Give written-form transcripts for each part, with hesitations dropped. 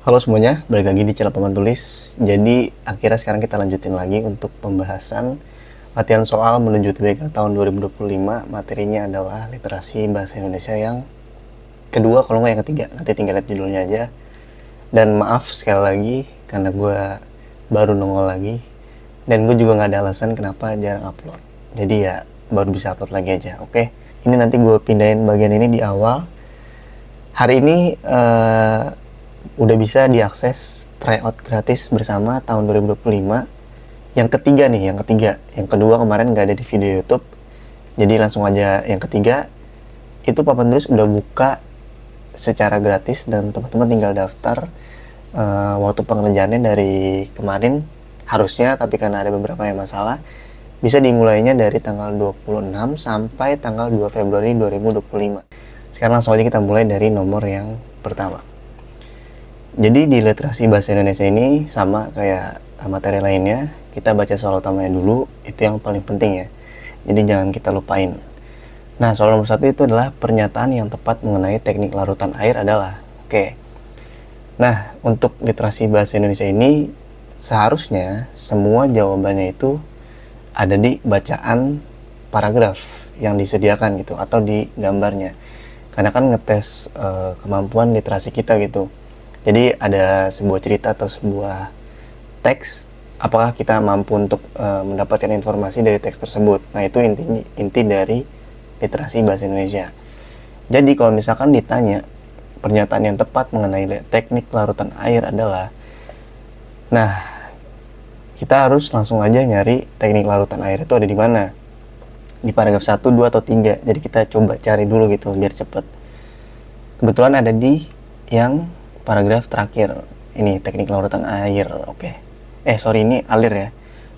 Halo semuanya, balik lagi di channel Paman Tulis. Jadi akhirnya sekarang kita lanjutin lagi untuk pembahasan latihan soal menuju UTBK tahun 2025. Materinya adalah literasi bahasa Indonesia yang kedua, kalau nggak yang ketiga. Nanti tinggal lihat judulnya aja. Dan maaf sekali lagi karena gue baru nongol lagi, dan gue juga nggak ada alasan kenapa jarang upload. Jadi ya baru bisa upload lagi aja. Oke, ini nanti gue pindahin bagian ini di awal. Hari ini udah bisa diakses tryout gratis bersama tahun 2025. Yang ketiga nih, yang kedua kemarin nggak ada di video YouTube, jadi langsung aja yang ketiga. Itu Papan Tulis udah buka secara gratis dan teman-teman tinggal daftar. Waktu pengerjaannya dari kemarin harusnya, tapi karena ada beberapa yang masalah, bisa dimulainya dari tanggal 26 sampai tanggal 2 Februari 2025. Sekarang langsung aja kita mulai dari nomor yang pertama. Jadi di literasi bahasa Indonesia ini sama kayak materi lainnya, kita baca soal utamanya dulu, itu yang paling penting ya. Jadi jangan kita lupain. Nah, soal nomor 1 itu adalah pernyataan yang tepat mengenai teknik larutan air adalah. Oke. Nah, untuk literasi bahasa Indonesia ini seharusnya semua jawabannya itu ada di bacaan paragraf yang disediakan gitu, atau di gambarnya. Karena kan ngetes kemampuan literasi kita gitu. Jadi ada sebuah cerita atau sebuah teks, apakah kita mampu untuk mendapatkan informasi dari teks tersebut. Nah, itu inti dari literasi bahasa Indonesia. Jadi kalau misalkan ditanya pernyataan yang tepat mengenai teknik larutan air adalah, nah kita harus langsung aja nyari teknik larutan air itu ada di mana. Di paragraf 1, 2, atau 3. Jadi kita coba cari dulu gitu biar cepet. Kebetulan ada di yang paragraf terakhir. Ini teknik larutan air. Oke. Ini alir ya.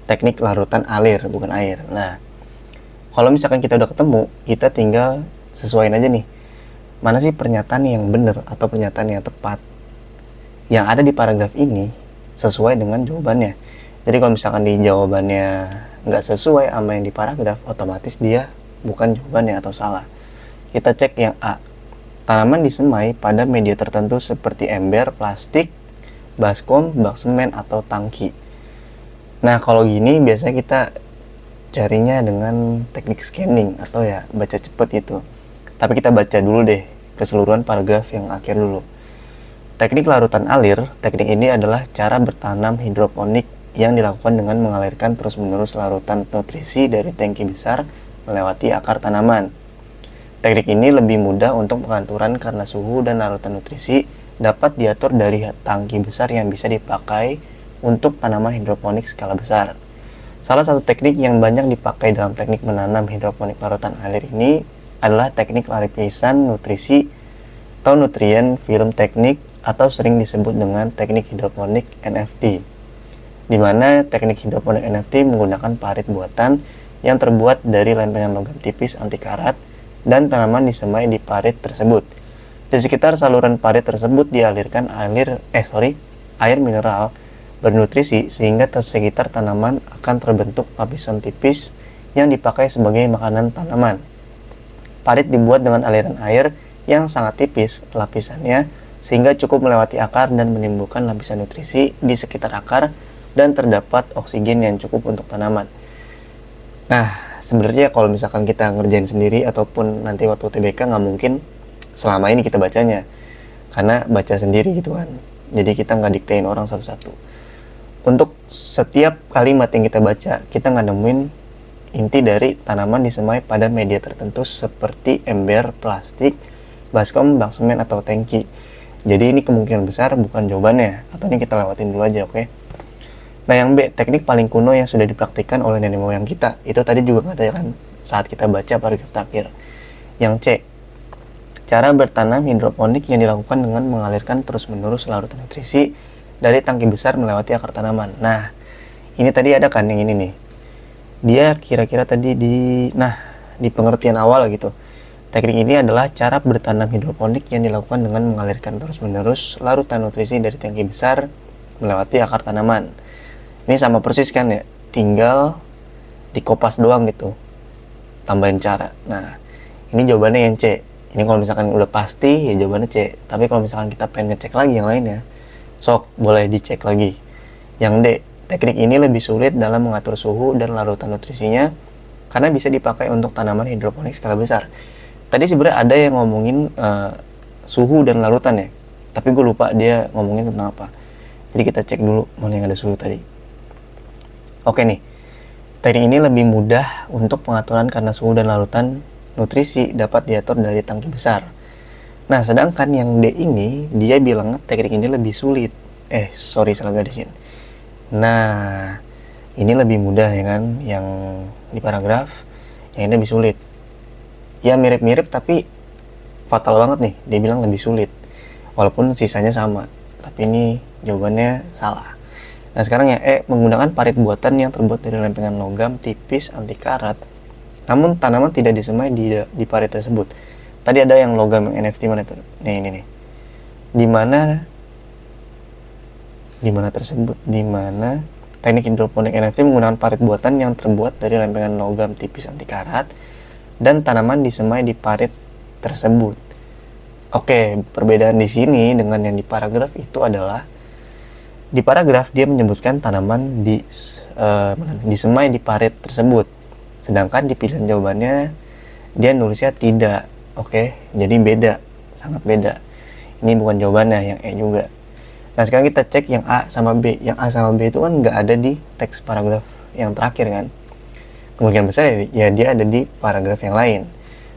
Teknik larutan alir, bukan air. Nah, kalau misalkan kita udah ketemu, kita tinggal sesuaiin aja nih, mana sih pernyataan yang benar atau pernyataan yang tepat yang ada di paragraf ini sesuai dengan jawabannya. Jadi kalau misalkan di jawabannya nggak sesuai sama yang di paragraf, otomatis dia bukan jawabannya atau salah. Kita cek yang A. Tanaman disemai pada media tertentu seperti ember, plastik, baskom, bak semen, atau tangki. Nah, kalau gini biasanya kita carinya dengan teknik scanning atau ya baca cepet gitu. Tapi kita baca dulu deh keseluruhan paragraf yang akhir dulu. Teknik larutan alir, teknik ini adalah cara bertanam hidroponik yang dilakukan dengan mengalirkan terus-menerus larutan nutrisi dari tangki besar melewati akar tanaman. Teknik ini lebih mudah untuk pengaturan karena suhu dan larutan nutrisi dapat diatur dari tangki besar yang bisa dipakai untuk tanaman hidroponik skala besar. Salah satu teknik yang banyak dipakai dalam teknik menanam hidroponik larutan air ini adalah teknik lapisan nutrisi atau nutrien film teknik, atau sering disebut dengan teknik hidroponik NFT. Di mana teknik hidroponik NFT menggunakan parit buatan yang terbuat dari lempengan logam tipis anti karat, dan tanaman disemai di parit tersebut. Di sekitar saluran parit tersebut dialirkan air mineral bernutrisi sehingga di sekitar tanaman akan terbentuk lapisan tipis yang dipakai sebagai makanan tanaman. Parit dibuat dengan aliran air yang sangat tipis lapisannya sehingga cukup melewati akar dan menimbulkan lapisan nutrisi di sekitar akar, dan terdapat oksigen yang cukup untuk tanaman. Nah, sebenarnya kalau misalkan kita ngerjain sendiri ataupun nanti waktu UTBK nggak mungkin selama ini kita bacanya, karena baca sendiri gitu kan. Jadi kita nggak diktein orang satu-satu. Untuk setiap kalimat yang kita baca, kita nggak nemuin inti dari tanaman disemai pada media tertentu seperti ember, plastik, baskom, bak semen, atau tangki. Jadi ini kemungkinan besar bukan jawabannya, atau ini kita lewatin dulu aja, oke? Nah, yang B, teknik paling kuno yang sudah dipraktikkan oleh nenek moyang kita. Itu tadi juga nggak ada kan saat kita baca paragraf terakhir. Yang C, cara bertanam hidroponik yang dilakukan dengan mengalirkan terus-menerus larutan nutrisi dari tangki besar melewati akar tanaman. Nah, ini tadi ada kan yang ini nih. Dia kira-kira tadi di pengertian awal gitu. Teknik ini adalah cara bertanam hidroponik yang dilakukan dengan mengalirkan terus-menerus larutan nutrisi dari tangki besar melewati akar tanaman. Ini sama persis kan ya, tinggal dikopas doang gitu, tambahin cara. Nah, ini jawabannya yang C. Ini kalau misalkan udah pasti ya jawabannya C. Tapi kalau misalkan kita pengen ngecek lagi yang lainnya, Sok, boleh dicek lagi. Yang D, teknik ini lebih sulit dalam mengatur suhu dan larutan nutrisinya karena bisa dipakai untuk tanaman hidroponik skala besar. Tadi sebenarnya ada yang ngomongin suhu dan larutan ya, tapi gue lupa dia ngomongin tentang apa. Jadi kita cek dulu mana yang ada suhu tadi. Oke nih, teknik ini lebih mudah untuk pengaturan karena suhu dan larutan nutrisi dapat diatur dari tangki besar. Nah, sedangkan yang D ini, dia bilang teknik ini lebih sulit. Salah gadisin. Nah, ini lebih mudah ya kan, yang di paragraf, yang ini lebih sulit. Ya mirip-mirip tapi fatal banget nih, dia bilang lebih sulit. Walaupun sisanya sama, tapi ini jawabannya salah. Nah sekarang ya menggunakan parit buatan yang terbuat dari lempengan logam tipis anti karat, namun tanaman tidak disemai di parit tersebut. Tadi ada yang logam yang NFT mana tuh? Nih ini nih. Di mana tersebut? Di mana teknik hidroponik NFT menggunakan parit buatan yang terbuat dari lempengan logam tipis anti karat dan tanaman disemai di parit tersebut. Oke, perbedaan di sini dengan yang di paragraf itu adalah di paragraf dia menyebutkan tanaman disemai di parit tersebut, sedangkan di pilihan jawabannya dia nulisnya tidak. Oke, jadi beda, sangat beda. Ini bukan jawabannya, yang E juga. Nah sekarang kita cek yang A sama B. Yang A sama B itu kan nggak ada di teks paragraf yang terakhir kan. Kemungkinan besar ya dia ada di paragraf yang lain.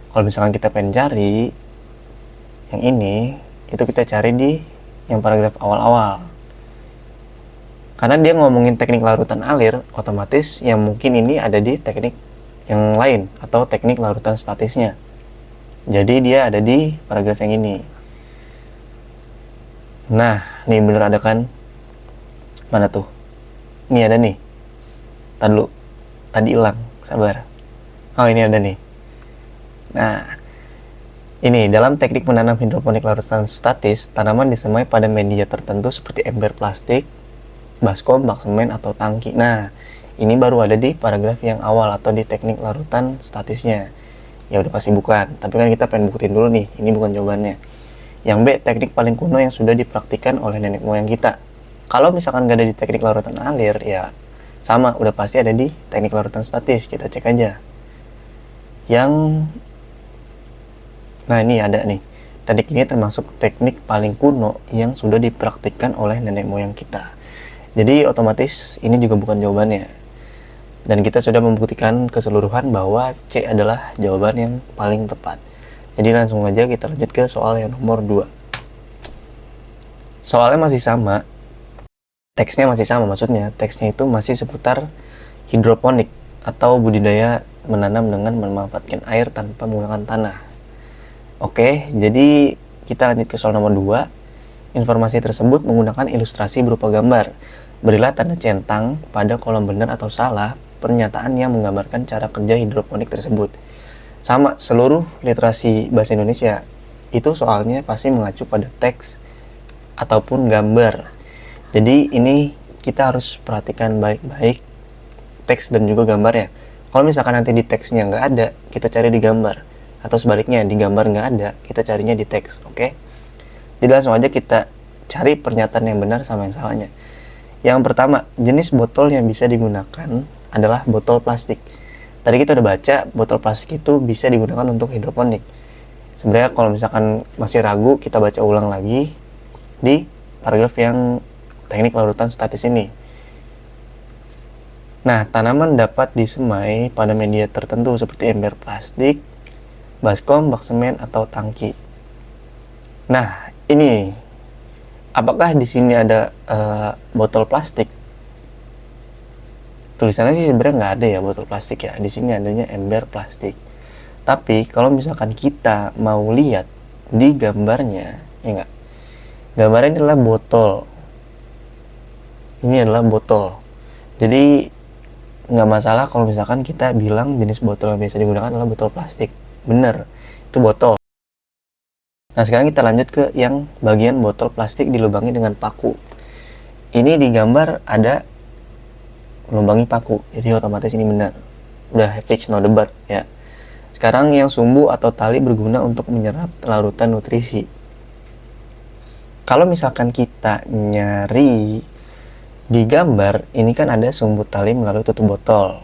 Kalau misalkan kita pengen cari yang ini, itu kita cari di yang paragraf awal-awal. Karena dia ngomongin teknik larutan alir, otomatis yang mungkin ini ada di teknik yang lain atau teknik larutan statisnya. Jadi dia ada di paragraf yang ini. Nah, nih bener ada kan? Mana tuh? Ini ada nih. Tadi hilang, sabar. Oh ini ada nih. Nah, ini dalam teknik menanam hidroponik larutan statis, tanaman disemai pada media tertentu seperti ember plastik, baskom, bak semen, atau tangki. Nah, ini baru ada di paragraf yang awal atau di teknik larutan statisnya. Ya udah pasti bukan, tapi kan kita pengen buktiin dulu nih, ini bukan jawabannya. Yang B, teknik paling kuno yang sudah dipraktikkan oleh nenek moyang kita. Kalau misalkan gak ada di teknik larutan alir, ya sama, udah pasti ada di teknik larutan statis. Kita cek aja. Nah ini ada nih, teknik ini termasuk teknik paling kuno yang sudah dipraktikkan oleh nenek moyang kita. Jadi otomatis ini juga bukan jawabannya. Dan kita sudah membuktikan keseluruhan bahwa C adalah jawaban yang paling tepat. Jadi langsung aja kita lanjut ke soal yang nomor 2. Soalnya masih sama, teksnya masih sama, maksudnya teksnya itu masih seputar hidroponik atau budidaya menanam dengan memanfaatkan air tanpa menggunakan tanah. Oke, jadi kita lanjut ke soal nomor 2. Informasi tersebut menggunakan ilustrasi berupa gambar. Berilah tanda centang pada kolom benar atau salah pernyataan yang menggambarkan cara kerja hidroponik tersebut. Sama, seluruh literasi bahasa Indonesia itu soalnya pasti mengacu pada teks ataupun gambar. Jadi ini kita harus perhatikan baik-baik teks dan juga gambarnya. Kalau misalkan nanti di teksnya nggak ada, kita cari di gambar. Atau sebaliknya, di gambar nggak ada, kita carinya di teks. Oke? Jadi langsung aja kita cari pernyataan yang benar sama yang salahnya. Yang pertama, jenis botol yang bisa digunakan adalah botol plastik. Tadi kita udah baca, botol plastik itu bisa digunakan untuk hidroponik. Sebenarnya kalau misalkan masih ragu, kita baca ulang lagi di paragraf yang teknik larutan statis ini. Nah, tanaman dapat disemai pada media tertentu seperti ember plastik, baskom, bak semen, atau tangki. Nah, ini apakah di sini ada botol plastik? Tulisannya sih sebenarnya nggak ada ya botol plastik ya. Di sini adanya ember plastik. Tapi kalau misalkan kita mau lihat di gambarnya, ya nggak? Gambarnya ini adalah botol. Ini adalah botol. Jadi nggak masalah kalau misalkan kita bilang jenis botol yang biasa digunakan adalah botol plastik. Bener, itu botol. Nah sekarang kita lanjut ke yang bagian botol plastik dilubangi dengan paku. Ini di gambar ada melubangi paku, jadi otomatis ini benar. Udah fix, no debat ya. Sekarang yang sumbu atau tali berguna untuk menyerap larutan nutrisi. Kalau misalkan kita nyari di gambar, ini kan ada sumbu tali melalui tutup botol.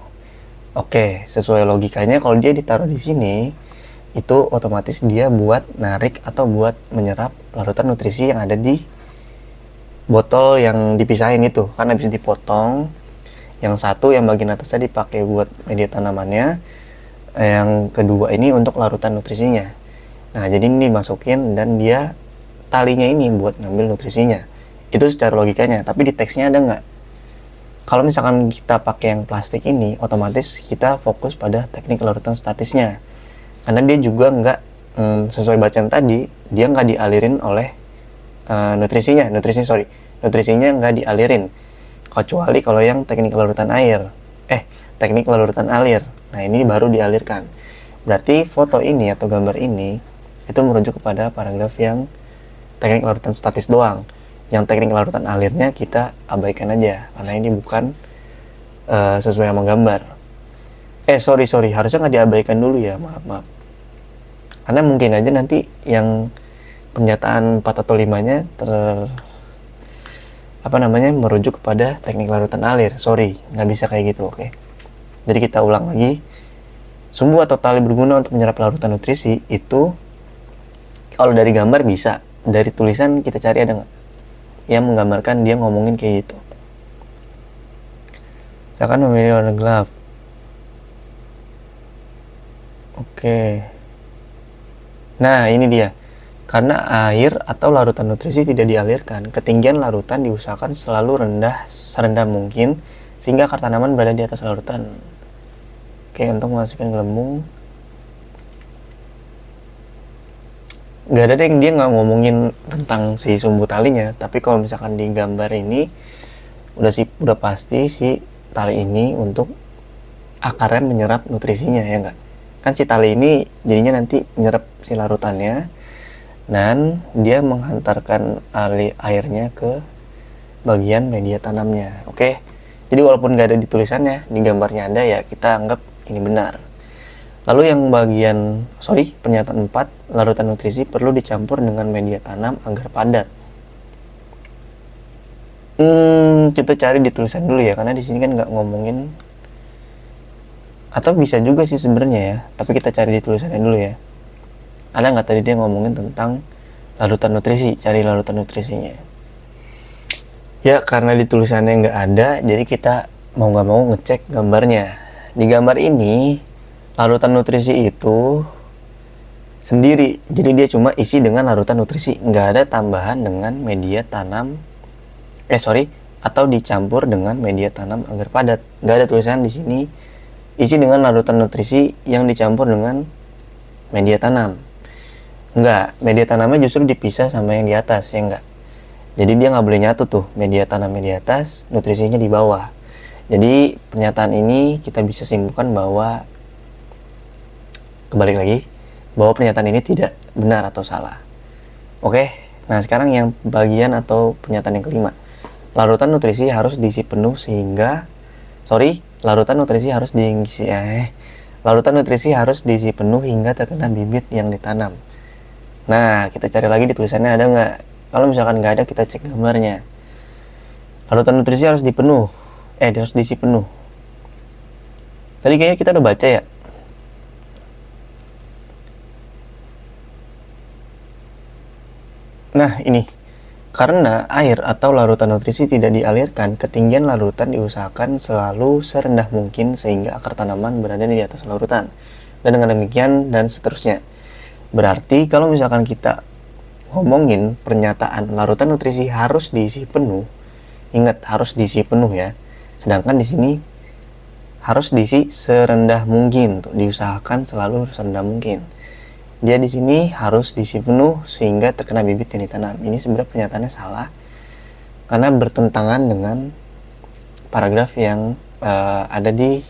Oke, sesuai logikanya kalau dia ditaruh di sini, itu otomatis dia buat narik atau buat menyerap larutan nutrisi yang ada di botol yang dipisahin itu. Kan habis dipotong, yang satu yang bagian atasnya dipakai buat media tanamannya, yang kedua ini untuk larutan nutrisinya. Nah, jadi ini dimasukin dan dia talinya ini buat ngambil nutrisinya. Itu secara logikanya, tapi di teksnya ada nggak? Kalau misalkan kita pakai yang plastik ini, otomatis kita fokus pada teknik larutan statisnya. Karena dia juga nggak, sesuai bacaan tadi, dia nggak dialirin oleh nutrisinya nggak dialirin. Kecuali kalau yang teknik larutan alir. Nah, ini baru dialirkan. Berarti foto ini atau gambar ini itu merujuk kepada paragraf yang teknik larutan statis doang. Yang teknik larutan alirnya kita abaikan aja karena ini bukan sesuai sama gambar. Sorry, harusnya nggak diabaikan dulu ya, maaf. Karena mungkin aja nanti yang pernyataan 4 atau 5-nya merujuk kepada teknik larutan alir. Sorry, nggak bisa kayak gitu, oke. Jadi kita ulang lagi. Sumbu atau tali berguna untuk menyerap larutan nutrisi itu kalau dari gambar bisa, dari tulisan kita cari ada nggak yang menggambarkan dia ngomongin kayak gitu. Misalkan memilih warna gelap. Oke. Nah, ini dia. Karena air atau larutan nutrisi tidak dialirkan, ketinggian larutan diusahakan selalu serendah mungkin sehingga akar tanaman berada di atas larutan. Oke, untuk memasukkan gelembung. Nggak ada deh, dia nggak ngomongin tentang si sumbu talinya, tapi kalau misalkan di gambar ini udah pasti si tali ini untuk akarnya menyerap nutrisinya, ya nggak? Kan si tali ini jadinya nanti menyerap si larutannya dan dia menghantarkan airnya ke bagian media tanamnya. Oke, jadi walaupun nggak ada di tulisannya, di gambarnya ada, ya kita anggap ini benar. Lalu yang pernyataan 4, larutan nutrisi perlu dicampur dengan media tanam agar padat. Kita cari di tulisan dulu ya, karena di sini kan nggak ngomongin. Atau bisa juga sih sebenarnya ya, tapi kita cari di tulisannya dulu ya. Ada nggak tadi dia ngomongin tentang larutan nutrisi? Cari larutan nutrisinya. Ya, karena di tulisannya nggak ada, jadi kita mau nggak mau ngecek gambarnya. Di gambar ini, larutan nutrisi itu sendiri, jadi dia cuma isi dengan larutan nutrisi, nggak ada tambahan dengan media tanam atau dicampur dengan media tanam agar padat. Nggak ada tulisan di sini isi dengan larutan nutrisi yang dicampur dengan media tanam. Nggak, media tanamnya justru dipisah sama yang di atas, ya nggak? Jadi dia nggak boleh nyatu tuh, media tanamnya di atas, nutrisinya di bawah. Jadi pernyataan ini kita bisa simpulkan bahwa pernyataan ini tidak benar atau salah. Oke, nah sekarang yang bagian atau pernyataan yang kelima. Larutan nutrisi harus diisi penuh hingga terkena bibit yang ditanam. Nah, kita cari lagi di tulisannya ada nggak? Kalau misalkan nggak ada, kita cek gambarnya. Larutan nutrisi harus diisi penuh. Tadi kayaknya kita udah baca ya. Nah, ini. Karena air atau larutan nutrisi tidak dialirkan, ketinggian larutan diusahakan selalu serendah mungkin sehingga akar tanaman berada di atas larutan. Dan dengan demikian dan seterusnya. Berarti kalau misalkan kita ngomongin pernyataan larutan nutrisi harus diisi penuh, ingat harus diisi penuh ya. Sedangkan di sini harus diisi serendah mungkin, tuh diusahakan selalu serendah mungkin. Dia di sini harus diisi penuh sehingga terkena bibit yang ditanam. Ini sebenarnya pernyataannya salah karena bertentangan dengan paragraf yang ada di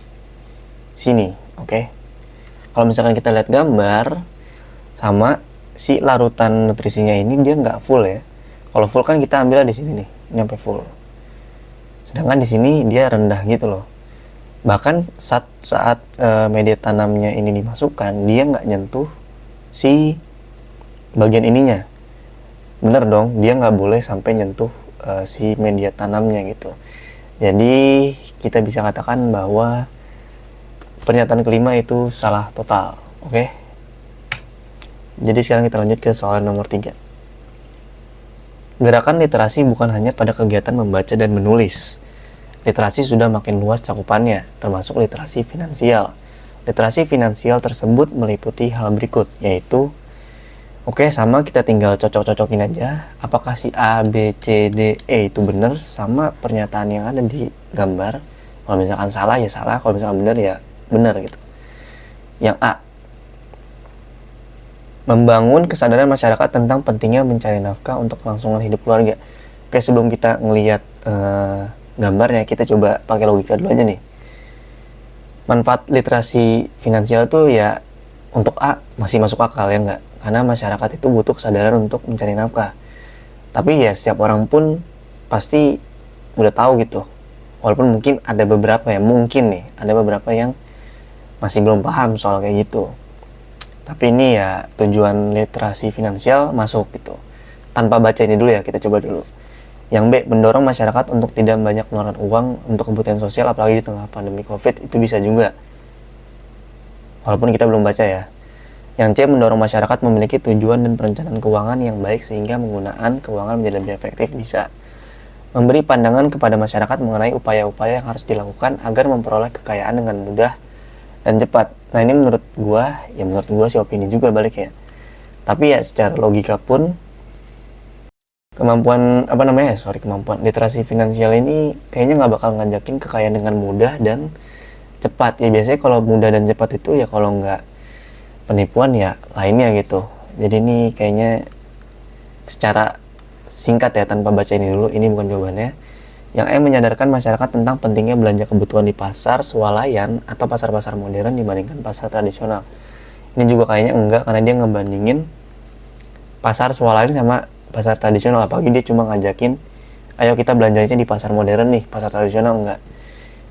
sini. Oke. Kalau misalkan kita lihat gambar sama si larutan nutrisinya ini, dia nggak full ya. Kalau full kan kita ambil di sini nih, ini sampai full. Sedangkan di sini dia rendah gitu loh. Bahkan saat media tanamnya ini dimasukkan, dia nggak nyentuh si bagian ininya. bener dong, dia nggak boleh sampai nyentuh si media tanamnya gitu. Jadi kita bisa katakan bahwa pernyataan kelima itu salah total. Oke. Jadi sekarang kita lanjut ke soal nomor 3. Gerakan literasi bukan hanya pada kegiatan membaca dan menulis. Literasi sudah makin luas cakupannya, termasuk literasi finansial. Literasi finansial tersebut meliputi hal berikut, yaitu oke, sama kita tinggal cocok-cocokin aja apakah si A, B, C, D, E itu benar sama pernyataan yang ada di gambar. Kalau misalkan salah ya salah, kalau misalkan benar ya benar gitu. Yang A, membangun kesadaran masyarakat tentang pentingnya mencari nafkah untuk kelangsungan hidup keluarga. Oke, sebelum kita ngelihat gambarnya, kita coba pakai logika dulu aja nih. Manfaat literasi finansial tuh ya untuk A masih masuk akal ya enggak? Karena masyarakat itu butuh kesadaran untuk mencari nafkah. Tapi ya setiap orang pun pasti udah tahu gitu. Walaupun mungkin ada beberapa ya, mungkin nih ada beberapa yang masih belum paham soal kayak gitu. Tapi ini ya tujuan literasi finansial masuk gitu. Tanpa baca ini dulu ya, kita coba dulu. Yang B, mendorong masyarakat untuk tidak banyak mengeluarkan uang untuk kebutuhan sosial apalagi di tengah pandemi COVID, itu bisa juga. Walaupun kita belum baca ya. Yang C, mendorong masyarakat memiliki tujuan dan perencanaan keuangan yang baik sehingga penggunaan keuangan menjadi lebih efektif, bisa. Memberi pandangan kepada masyarakat mengenai upaya-upaya yang harus dilakukan agar memperoleh kekayaan dengan mudah dan cepat. Nah ini menurut gua sih opini juga balik ya. Tapi ya secara logika pun kemampuan literasi finansial ini kayaknya nggak bakal ngajakin kekayaan dengan mudah dan cepat. Ya biasanya kalau mudah dan cepat itu ya kalau nggak penipuan ya lainnya gitu. Jadi ini kayaknya secara singkat ya tanpa baca ini dulu, ini bukan jawabannya. Yang E, menyadarkan masyarakat tentang pentingnya belanja kebutuhan di pasar swalayan atau pasar-pasar modern dibandingkan pasar tradisional. Ini juga kayaknya enggak, karena dia ngebandingin pasar swalayan sama pasar tradisional, apalagi dia cuma ngajakin ayo kita belanjanya di pasar modern nih, pasar tradisional enggak.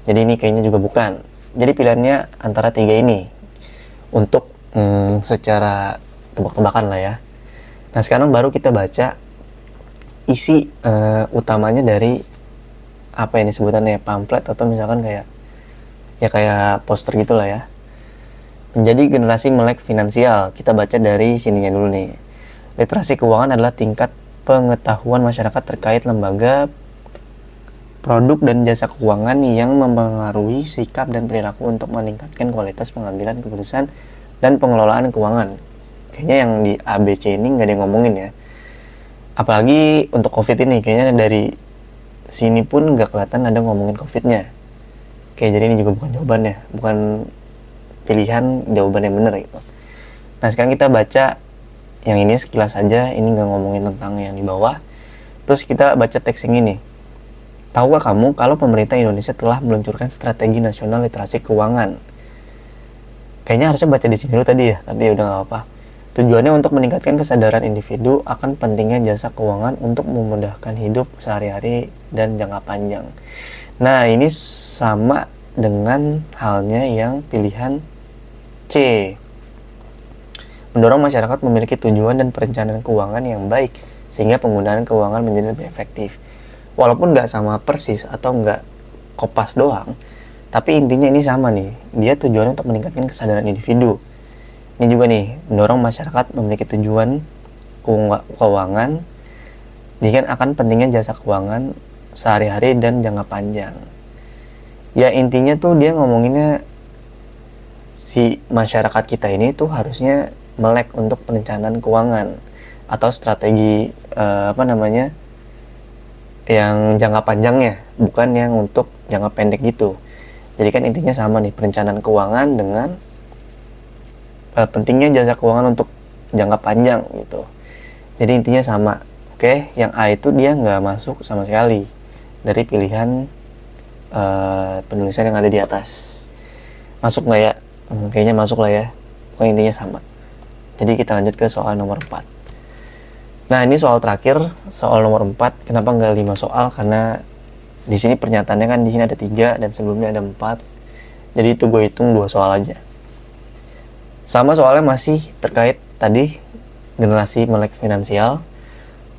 Jadi ini kayaknya juga bukan. Jadi pilihannya antara 3 ini untuk secara tebak-tebakan lah ya. Nah sekarang baru kita baca isi utamanya dari apa ini sebutannya, pamflet atau misalkan kayak poster gitulah ya. Menjadi generasi melek finansial, kita baca dari sininya dulu nih. Literasi keuangan adalah tingkat pengetahuan masyarakat terkait lembaga, produk dan jasa keuangan yang mempengaruhi sikap dan perilaku untuk meningkatkan kualitas pengambilan keputusan dan pengelolaan keuangan. Kayaknya yang di ABC ini nggak ada yang ngomongin ya. Apalagi untuk COVID ini, kayaknya dari sini pun nggak kelihatan ada ngomongin COVID-nya. Oke, jadi ini juga bukan jawabannya, bukan pilihan jawaban yang benar gitu. Nah sekarang kita baca yang ini sekilas saja, ini nggak ngomongin tentang yang di bawah. Terus kita baca teks yang ini. Tahukah kamu kalau pemerintah Indonesia telah meluncurkan strategi nasional literasi keuangan? Kayaknya harusnya baca di sini dulu tadi ya, tapi udah nggak apa-apa. Tujuannya untuk meningkatkan kesadaran individu akan pentingnya jasa keuangan untuk memudahkan hidup sehari-hari dan jangka panjang. Nah ini sama dengan halnya yang pilihan C. Mendorong masyarakat memiliki tujuan dan perencanaan keuangan yang baik sehingga penggunaan keuangan menjadi lebih efektif. Walaupun nggak sama persis atau nggak kopas doang, tapi intinya ini sama nih. Dia tujuannya untuk meningkatkan kesadaran individu. Ini juga nih, mendorong masyarakat memiliki tujuan keuangan dengan akan pentingnya jasa keuangan sehari-hari dan jangka panjang. Ya intinya tuh dia ngomonginnya si masyarakat kita ini tuh harusnya melek untuk perencanaan keuangan atau strategi yang jangka panjangnya, bukan yang untuk jangka pendek gitu. Jadi kan intinya sama nih, perencanaan keuangan dengan pentingnya jasa keuangan untuk jangka panjang gitu. Jadi intinya sama. Oke, yang A itu dia nggak masuk sama sekali dari pilihan penulisan yang ada di atas. Masuk nggak ya? Kayaknya masuk lah ya. Pokoknya intinya sama. Jadi kita lanjut ke soal nomor 4. Nah ini soal terakhir, soal nomor 4. Kenapa nggak 5 soal? Karena di sini pernyataannya kan di sini ada 3 dan sebelumnya ada 4. Jadi itu gue hitung 2 soal aja. Sama soalnya masih terkait tadi generasi melek finansial.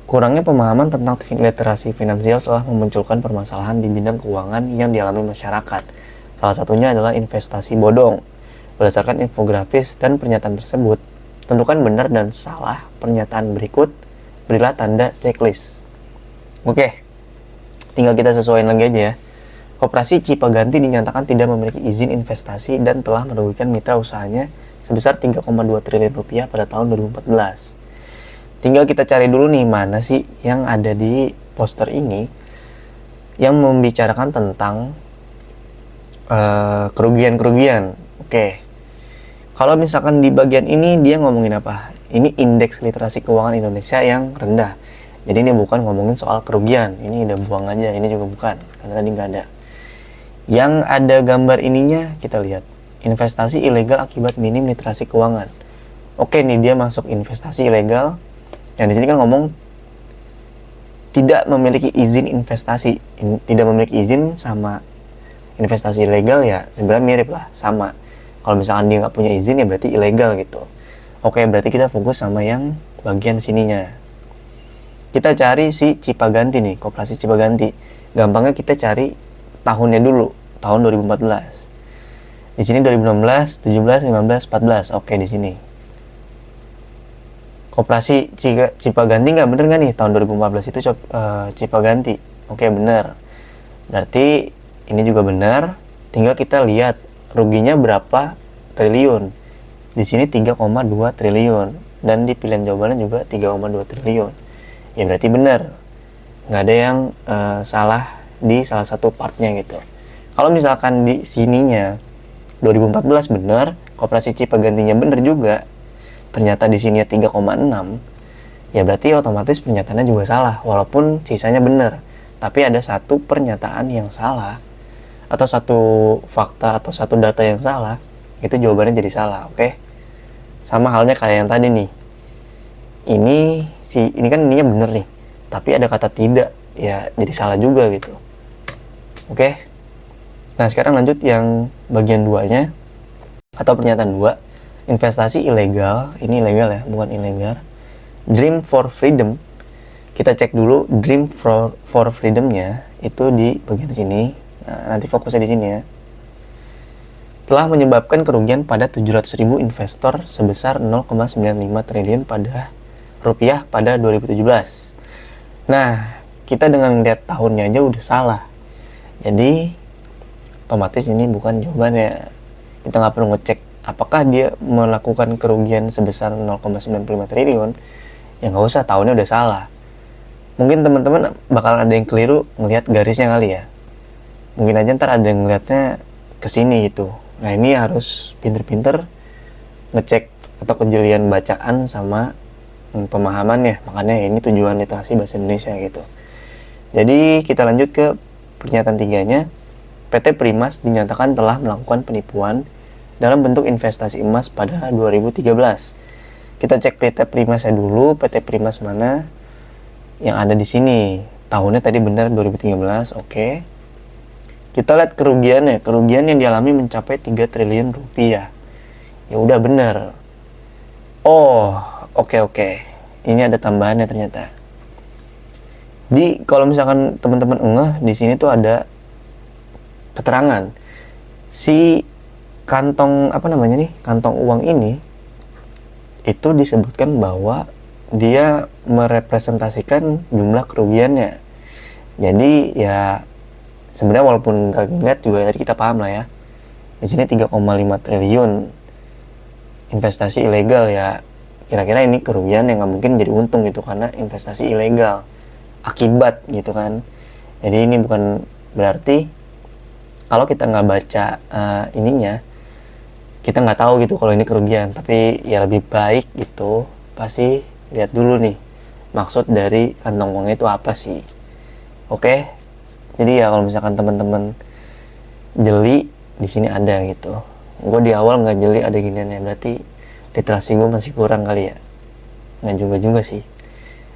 Kurangnya pemahaman tentang literasi finansial telah memunculkan permasalahan di bidang keuangan yang dialami masyarakat. Salah satunya adalah investasi bodong. Berdasarkan infografis dan pernyataan tersebut, tentukan benar dan salah pernyataan berikut, berilah tanda checklist. Oke, tinggal kita sesuaiin lagi aja ya. Koperasi Cipaganti dinyatakan tidak memiliki izin investasi dan telah merugikan mitra usahanya sebesar 3,2 triliun rupiah pada tahun 2014. Tinggal kita cari dulu nih mana sih yang ada di poster ini yang membicarakan tentang kerugian-kerugian. Oke. Kalau misalkan di bagian ini dia ngomongin apa? Ini indeks literasi keuangan Indonesia yang rendah. Jadi ini bukan ngomongin soal kerugian. Ini udah buang aja. Ini juga bukan. Karena tadi nggak ada. Yang ada gambar ininya kita lihat. Investasi ilegal akibat minim literasi keuangan. Oke nih dia masuk investasi ilegal. Yang di sini kan ngomong tidak memiliki izin investasi. Tidak memiliki izin sama investasi ilegal ya sebenarnya mirip lah, sama. Kalau misalkan dia nggak punya izin ya berarti ilegal gitu. Oke, berarti kita fokus sama yang bagian sininya. Kita cari si Cipaganti nih, koperasi Cipaganti. Gampangnya kita cari tahunnya dulu, tahun 2014. Di sini 2016, 17, 15, 14. Oke, di sini. Koperasi Cipaganti nggak bener nggak nih tahun 2014 itu Cipaganti? Oke, bener. Berarti ini juga benar. Tinggal kita lihat ruginya berapa triliun. Di sini 3,2 triliun dan di pilihan jawabannya juga 3,2 triliun. Ya berarti benar. Nggak ada yang salah di salah satu partnya gitu. Kalau misalkan di sininya 2014 benar, koperasi Cipagantinya benar juga. Ternyata di sini 3,6, ya berarti otomatis pernyataannya juga salah, walaupun sisanya benar. Tapi ada satu pernyataan yang salah, atau satu fakta atau satu data yang salah, itu jawabannya jadi salah, oke? Sama halnya kayak yang tadi nih. Ini kan ininya benar nih, tapi ada kata tidak, ya jadi salah juga gitu. Oke? Nah sekarang lanjut yang bagian 2-nya, atau pernyataan 2. Investasi ilegal, ini ilegal ya, bukan ilegal. Dream for Freedom, kita cek dulu Dream for Freedom-nya itu di bagian sini. Nah, nanti fokusnya di sini ya. Telah menyebabkan kerugian pada 700.000 investor sebesar 0,95 triliun pada rupiah pada 2017. Nah, kita dengan lihat tahunnya aja udah salah. Jadi, otomatis ini bukan jawabannya. Kita nggak perlu ngecek apakah dia melakukan kerugian sebesar 0,95 triliun. Ya nggak usah, tahunnya udah salah. Mungkin teman-teman bakalan ada yang keliru ngelihat garisnya kali ya. Mungkin aja ntar ada yang ngeliatnya kesini gitu. Nah ini harus pinter-pinter ngecek atau kejelian bacaan sama pemahamannya. Makanya ini tujuan literasi bahasa Indonesia gitu. Jadi kita lanjut ke pernyataan 3-nya. PT Primas dinyatakan telah melakukan penipuan dalam bentuk investasi emas pada 2013. Kita cek PT Primasnya dulu. PT Primas mana yang ada di sini? Tahunnya tadi benar 2013. Oke. Kita lihat kerugiannya. Kerugian yang dialami mencapai 3 triliun rupiah. Ya udah benar. Oh, oke. Ini ada tambahannya ternyata. Kalau misalkan teman-teman di sini tuh ada keterangan si kantong kantong uang ini itu disebutkan bahwa dia merepresentasikan jumlah kerugiannya. Jadi ya sebenarnya walaupun nggak ngeliat juga tadi kita paham lah ya. Di sini 3,5 triliun investasi ilegal ya. Kira-kira ini kerugian yang nggak mungkin jadi untung gitu karena investasi ilegal akibat gitu kan. Jadi ini bukan berarti kalau kita nggak baca ininya kita nggak tahu gitu kalau ini kerugian, tapi ya lebih baik gitu pasti lihat dulu nih maksud dari kantong uangnya itu apa sih. Oke, jadi ya kalau misalkan teman-teman jeli di sini ada gitu, gue di awal nggak jeli ada giniannya, berarti literasi gue masih kurang kali ya. Nggak juga sih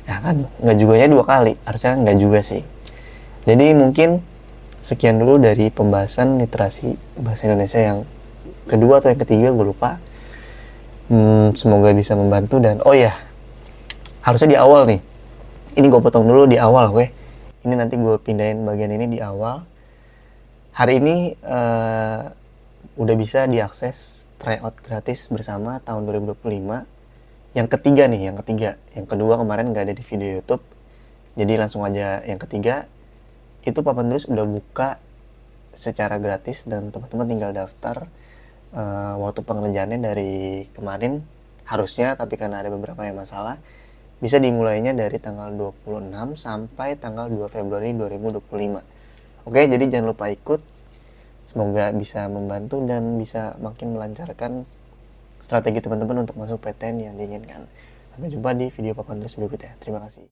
ya kan, nggak juganya 2 kali, harusnya nggak juga sih. Jadi mungkin sekian dulu dari pembahasan literasi bahasa Indonesia yang kedua atau yang ketiga, gue lupa. Semoga bisa membantu. Dan oh ya, harusnya di awal nih Ini gue potong dulu di awal, oke? Ini nanti gue pindahin bagian ini di awal. Hari ini udah bisa diakses tryout gratis bersama tahun 2025. Yang ketiga nih, yang kedua kemarin nggak ada di video YouTube, jadi langsung aja yang ketiga. Itu Papan Tulis udah buka secara gratis dan teman-teman tinggal daftar. Waktu pengerjaannya dari kemarin harusnya, tapi karena ada beberapa yang masalah, bisa dimulainya dari tanggal 26 sampai tanggal 2 Februari 2025. Oke, jadi jangan lupa ikut. Semoga bisa membantu dan bisa makin melancarkan strategi teman-teman untuk masuk PTN yang diinginkan. Sampai jumpa di video Papan Tulis berikutnya. Terima kasih.